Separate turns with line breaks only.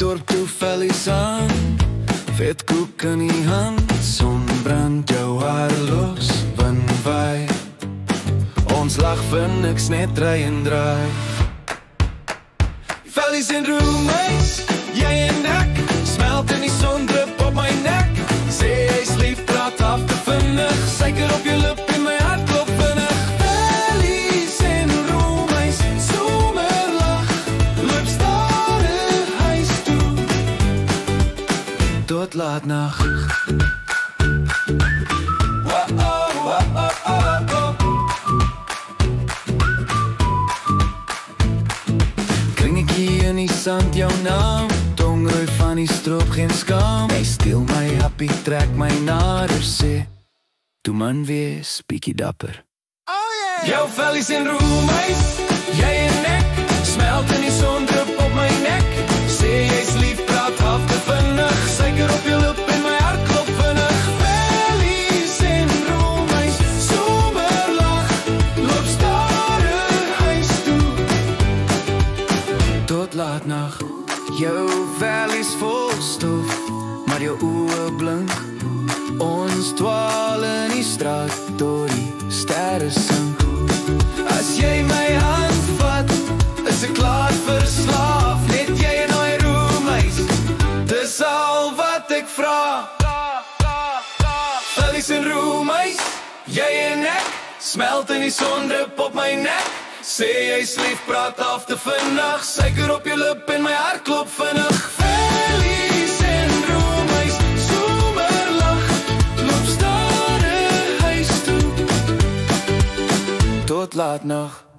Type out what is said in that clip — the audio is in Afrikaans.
dorp toe vellies aan, vet koek in die hand, son brand jou haar los, wind waai. Ons lag vir niks, net ry en draai. Vellies en roemies, jy en ek, smelt in die son, drup op my nek. Sê jy's lief, praat af te vinnig, suiker op jou lip en my hart klop vinnig. Vellies en roemies, somerlag, loop stadig huis toe, tot laat nag. Kringetjie in die sand, jou naam, tongrooi van die stroop, geen skaam. Hy steel my happy, trek my nader, sê, toe man wees, bietjie dapper. Jou vellies en roemies, jy en ek, smelt in die son, drup op my nek. Sê jy's lief, praat af te vinnig, suiker op jou lip en my hart klop vinnig. Vellies en roemies, somerlag, loop stadig huis toe, tot laat nag. Jou vellies vol stof, maar jou oë blink. Ons dwaal in die straat, door die sterre sink. As jy my hand vat, is ek klaar verslaaf. Net jy en my roemies, dis al wat ek vra. Vellies en roemies, jy en ek, smelt in die son, drup op my nek. Sê jy's lief, praat af te vinnig, suiker op jou lip en my hart klop vinnig. Vellies en roemies, somerlag, loop stadig huis toe, tot laat nag.